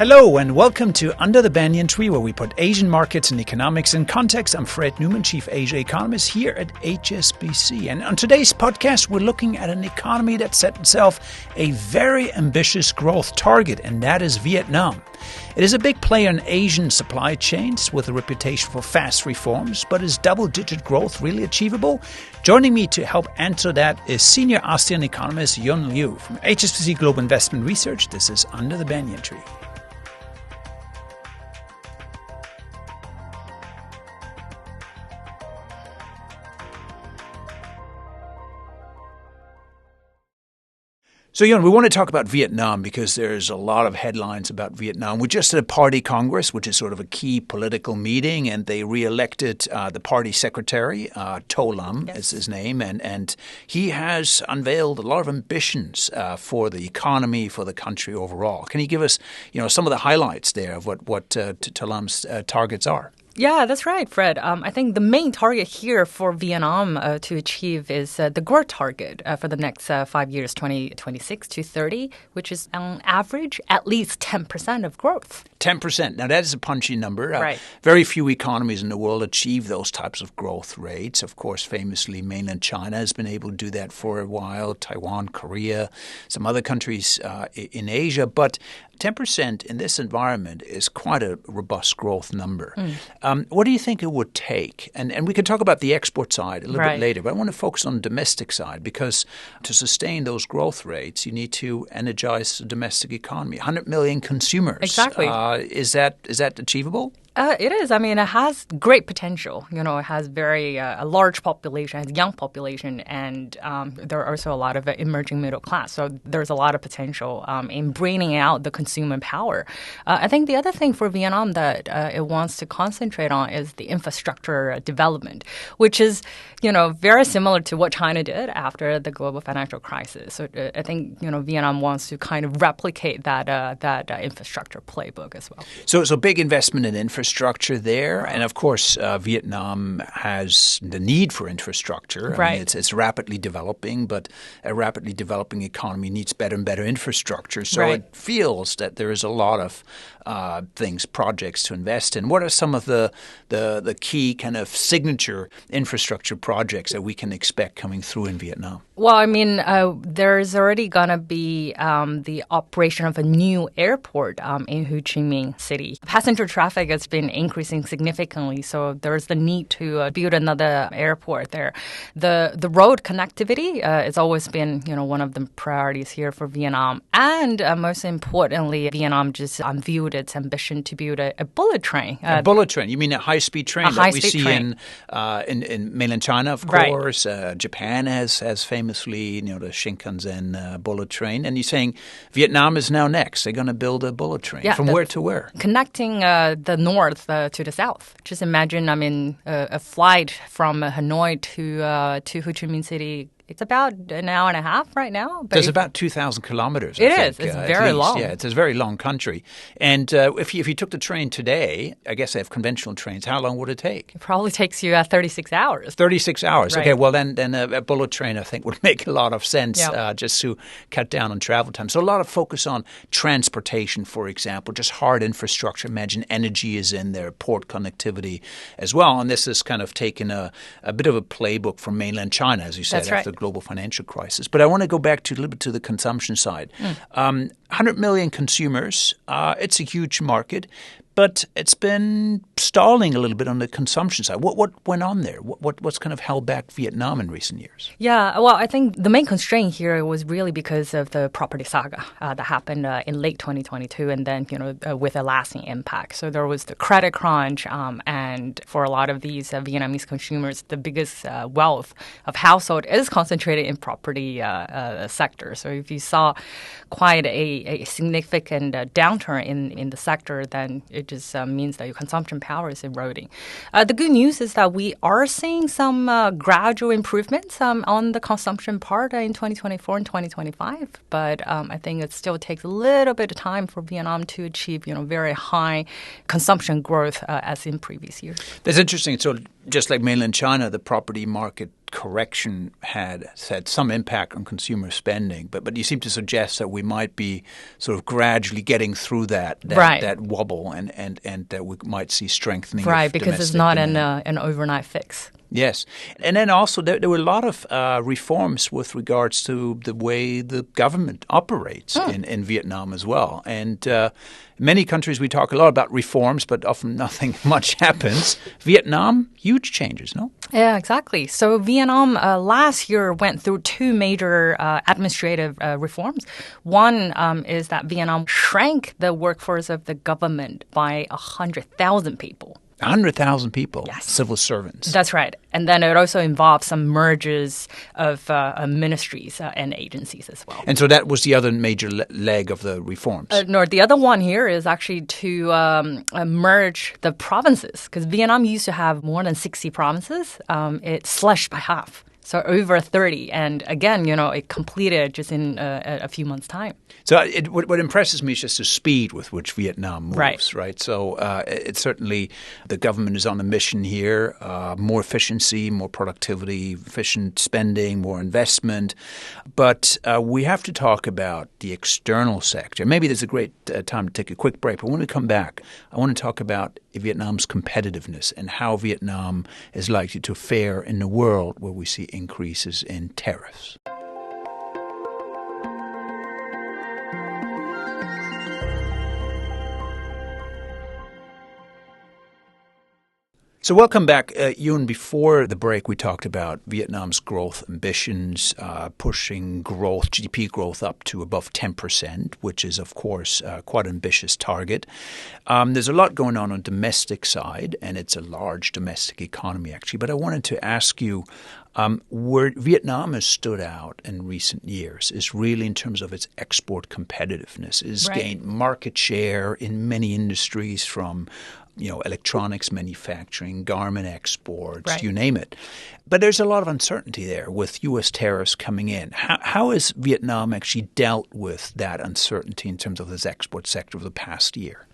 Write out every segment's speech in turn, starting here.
Hello and welcome to Under the Banyan Tree, where we put Asian markets and economics in context. I'm Fred Newman, Chief Asia Economist here at HSBC. And on today's podcast, we're looking at an economy that set itself a very ambitious growth target, and that is Vietnam. It is a big player in Asian supply chains with a reputation for fast reforms, but is double-digit growth really achievable? Joining me to help answer that is senior ASEAN economist Yun Liu from HSBC Global Investment Research. This is Under the Banyan Tree. So, Yun, we want to talk about Vietnam because there's a lot of headlines about Vietnam. We just had a party congress, which is sort of a key political meeting, and they re-elected the party secretary, To Lam is his name, and he has unveiled a lot of ambitions for the economy, for the country overall. Can you give us, some of the highlights there of what To Lam's targets are? Yeah, that's right, Fred. I think the main target here for Vietnam to achieve is the growth target for the next 5 years, 2026 to 30, which is on average at least 10% of growth. 10%. Now, that is a punchy number. Right. Very few economies in the world achieve those types of growth rates. Of course, famously, mainland China has been able to do that for a while, Taiwan, Korea, some other countries in Asia. But 10% in this environment is quite a robust growth number. What do you think it would take? And we can talk about the export side a little bit later, but I want to focus on the domestic side because to sustain those growth rates, you need to energize the domestic economy. 100 million consumers. Exactly. Is that achievable? It is. I mean, it has great potential. It has a large population, has young population, and there are also a lot of emerging middle class. So there's a lot of potential in bringing out the consumer power. I think the other thing for Vietnam that it wants to concentrate on is the infrastructure development, which is, very similar to what China did after the global financial crisis. So I think, Vietnam wants to kind of replicate that infrastructure playbook as well. So big investment in infrastructure there. And of course, Vietnam has the need for infrastructure. Right. I mean, it's rapidly developing, but a rapidly developing economy needs better and better infrastructure. So it feels that there is a lot of projects to invest in. What are some of the key kind of signature infrastructure projects that we can expect coming through in Vietnam? Well, I mean, there's already going to be the operation of a new airport in Ho Chi Minh City. Passenger traffic has been increasing significantly, so there's the need to build another airport there. The road connectivity has always been, one of the priorities here for Vietnam. And most importantly, Vietnam just unveiled its ambition to build a bullet train. A bullet train? You mean a high-speed train that we see in mainland China, of course. Right. Japan has famously, the Shinkansen bullet train. And you're saying Vietnam is now next. They're going to build a bullet train. From where to where? Connecting the north to the south. Just imagine, a flight from Hanoi to Ho Chi Minh City. It's about an hour and a half right now. But it's about 2,000 kilometers. It is. It's very long. Yeah, it's a very long country. And if you took the train today, I guess they have conventional trains. How long would it take? It probably takes you 36 hours. 36 hours. Right. Okay, well, then a bullet train, I think, would make a lot of sense just to cut down on travel time. So a lot of focus on transportation, for example, just hard infrastructure. Imagine energy is in there, port connectivity as well. And this has kind of taken a bit of a playbook from mainland China, as you said, after the global financial crisis. But I want to go back to a little bit to the consumption side. 100 million consumers, it's a huge market, but it's been stalling a little bit on the consumption side. What went on there? What's kind of held back Vietnam in recent years? Yeah, well, I think the main constraint here was really because of the property saga that happened in late 2022 and then, with a lasting impact. So there was the credit crunch and for a lot of these Vietnamese consumers, the biggest wealth of household is concentrated in property sector. So if you saw quite a significant downturn in the sector, then it just means that your consumption power is eroding. The good news is that we are seeing some gradual improvements on the consumption part in 2024 and 2025. But I think it still takes a little bit of time for Vietnam to achieve, very high consumption growth as in previous years. That's interesting. So just like mainland China, the property market correction had some impact on consumer spending. But you seem to suggest that we might be sort of gradually getting through that wobble and that we might see strengthening. Right, because it's not demand. an overnight fix. Yes. And then also there were a lot of reforms with regards to the way the government operates in Vietnam as well. And many countries we talk a lot about reforms, but often nothing much happens. Vietnam, huge changes, no? Yeah, exactly. So Vietnam last year went through two major administrative reforms. One is that Vietnam shrank the workforce of the government by 100,000 people. 100,000 people, yes. Civil servants. That's right. And then it also involved some mergers of ministries and agencies as well. And so that was the other major leg of the reforms? No, the other one here is actually to merge the provinces, because Vietnam used to have more than 60 provinces. It slashed by half. So over 30. And again, it completed just in a few months' time. So what impresses me is just the speed with which Vietnam moves, right? So it's certainly the government is on a mission here, more efficiency, more productivity, efficient spending, more investment. But we have to talk about the external sector. Maybe there's a great time to take a quick break. But when we come back, I want to talk about Vietnam's competitiveness and how Vietnam is likely to fare in the world where we see increases in tariffs. So welcome back. Ewan, before the break, we talked about Vietnam's growth ambitions, pushing growth, GDP growth up to above 10%, which is, of course, quite an ambitious target. There's a lot going on domestic side, and it's a large domestic economy, actually. But I wanted to ask you, where Vietnam has stood out in recent years is really in terms of its export competitiveness. It's gained market share in many industries from electronics manufacturing, garment exports, you name it. But there's a lot of uncertainty there with U.S. tariffs coming in. How has Vietnam actually dealt with that uncertainty in terms of this export sector over the past year?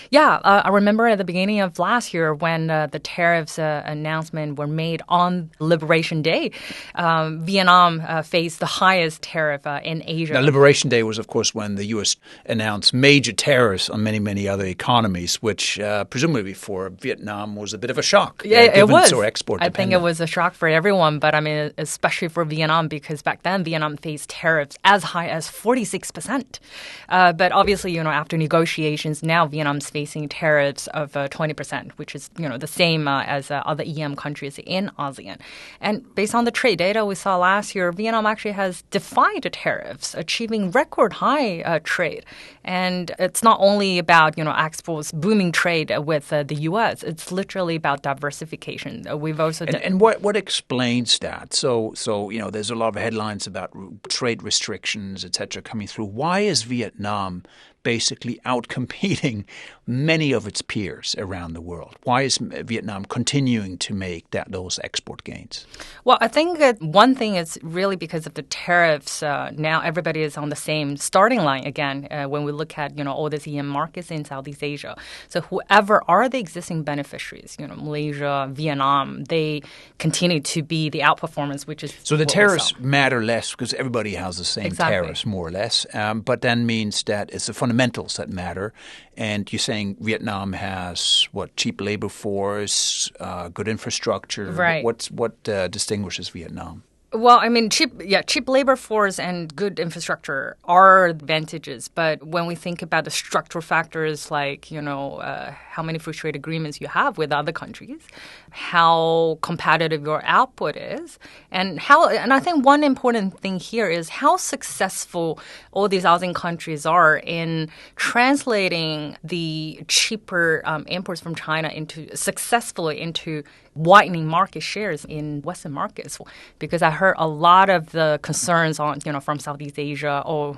Yeah, I remember at the beginning of last year when the tariffs announcement were made on Liberation Day, Vietnam faced the highest tariff in Asia. Now, Liberation Day was, of course, when the U.S. announced major tariffs on many, many other economies, which presumably for Vietnam was a bit of a shock. Yeah, it was. So export I think it was a shock for everyone, but I mean, especially for Vietnam, because back then Vietnam faced tariffs as high as 46%. But obviously, after negotiations, now Vietnam's facing tariffs of 20%, which is, the same as other EM countries in ASEAN. And based on the trade data we saw last year, Vietnam actually has defied the tariffs, achieving record high trade. And it's not only about, exports, booming trade with the U.S. It's literally about diversification. We've also and what explains that? So there's a lot of headlines about trade restrictions, et cetera, coming through. Why is Vietnam basically outcompeting many of its peers around the world? Why is Vietnam continuing to make those export gains? Well, I think that one thing is really because of the tariffs. Now everybody is on the same starting line again when we look at all these EM markets in Southeast Asia. So whoever are the existing beneficiaries, Malaysia, Vietnam, they continue to be the outperformers, which is so the tariffs matter less because everybody has the same tariffs more or less. But then means that it's the fundamentals that matter. And you're saying Vietnam has cheap labor force, good infrastructure. Right. What distinguishes Vietnam? Well, I mean, cheap labor force and good infrastructure are advantages. But when we think about the structural factors like, how many free trade agreements you have with other countries, how competitive your output is, and I think one important thing here is how successful all these ASEAN countries are in translating the cheaper imports from China successfully into widening market shares in Western markets. Because I heard a lot of the concerns from Southeast Asia, or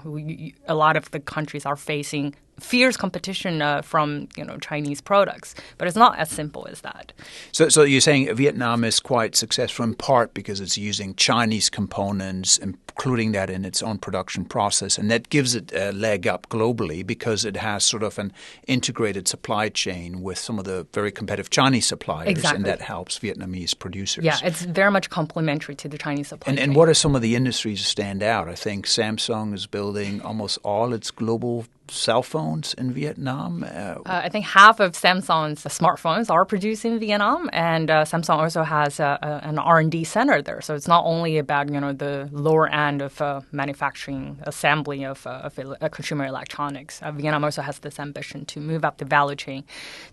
a lot of the countries are facing fierce competition from Chinese products. But it's not as simple as that. So you're saying Vietnam is quite successful in part because it's using Chinese components, including that in its own production process, and that gives it a leg up globally because it has sort of an integrated supply chain with some of the very competitive Chinese suppliers, exactly. and that helps Vietnamese producers. Yeah, it's very much complementary to the Chinese supply chain. And what are some of the industries that stand out? I think Samsung is building almost all its global cell phones in Vietnam. I think half of Samsung's smartphones are produced in Vietnam, and Samsung also has an R&D center there. So it's not only about the lower end of manufacturing assembly of consumer electronics. Vietnam also has this ambition to move up the value chain,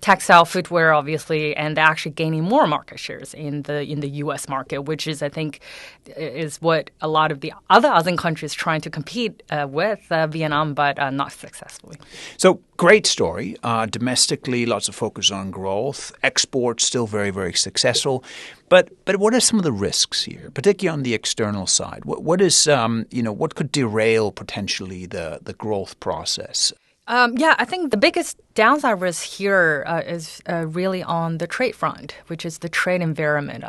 textile, footwear, obviously, and they're actually gaining more market shares in the U.S. market, which is I think is what a lot of the other ASEAN countries trying to compete with Vietnam, but not successfully. So great story. Domestically, lots of focus on growth. Exports still very, very successful. But what are some of the risks here, particularly on the external side? What could derail potentially the growth process? I think the biggest downside risk here is really on the trade front, which is the trade environment.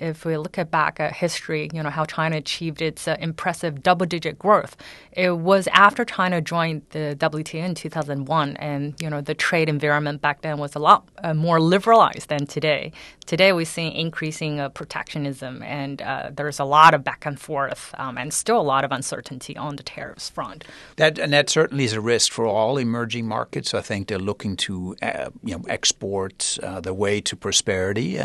If we look back at history, how China achieved its impressive double-digit growth, it was after China joined the WTO in 2001, and the trade environment back then was a lot more liberalized than today. Today, we see increasing protectionism, and there's a lot of back and forth, and still a lot of uncertainty on the tariffs front. That certainly is a risk for all emerging markets. I think they're looking to export the way to prosperity,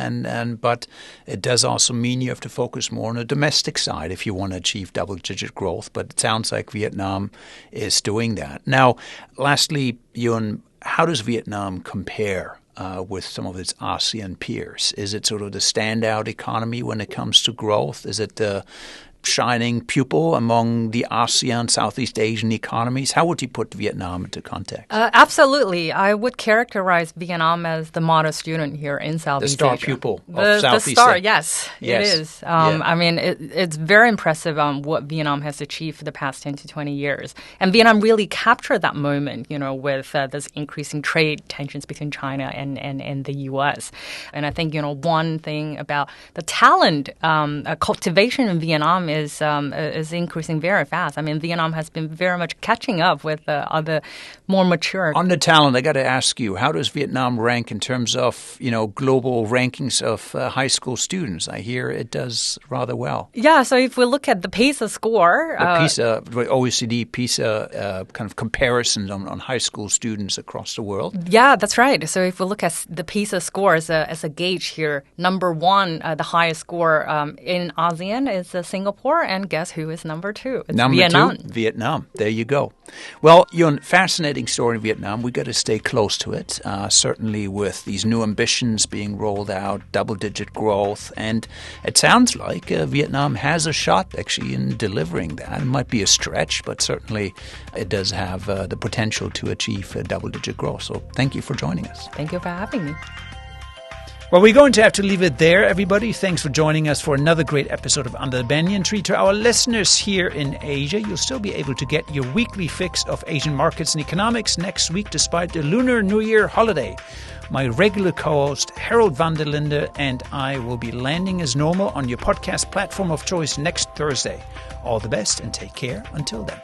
but it does also mean you have to focus more on the domestic side if you want to achieve double-digit growth. But it sounds like Vietnam is doing that. Now, lastly, Yun, how does Vietnam compare with some of its ASEAN peers? Is it sort of the standout economy when it comes to growth? Is it the shining pupil among the ASEAN, Southeast Asian economies? How would you put Vietnam into context? Absolutely. I would characterize Vietnam as the model student here in Southeast Asia. The star pupil of Southeast Asia. The star, yes, it is. It's very impressive what Vietnam has achieved for the past 10 to 20 years. And Vietnam really captured that moment, with this increasing trade tensions between China and the U.S. And I think, one thing about the talent cultivation in Vietnam is increasing very fast. Vietnam has been very much catching up with other more mature. On the talent, I got to ask you, how does Vietnam rank in terms of global rankings of high school students? I hear it does rather well. Yeah, so if we look at the PISA score, OECD PISA kind of comparisons on high school students across the world. Yeah, that's right. So if we look at the PISA score as a gauge here, number one, the highest score in ASEAN is Singapore. And guess who is number two? It's Vietnam. Vietnam. There you go. Well, Yun, fascinating story in Vietnam. We got to stay close to it, certainly with these new ambitions being rolled out, double-digit growth. And it sounds like Vietnam has a shot actually in delivering that. It might be a stretch, but certainly it does have the potential to achieve double-digit growth. So thank you for joining us. Thank you for having me. Well, we're going to have to leave it there, everybody. Thanks for joining us for another great episode of Under the Banyan Tree. To our listeners here in Asia, you'll still be able to get your weekly fix of Asian markets and economics next week, despite the Lunar New Year holiday. My regular co-host, Harold van der Linde, and I will be landing as normal on your podcast platform of choice next Thursday. All the best and take care until then.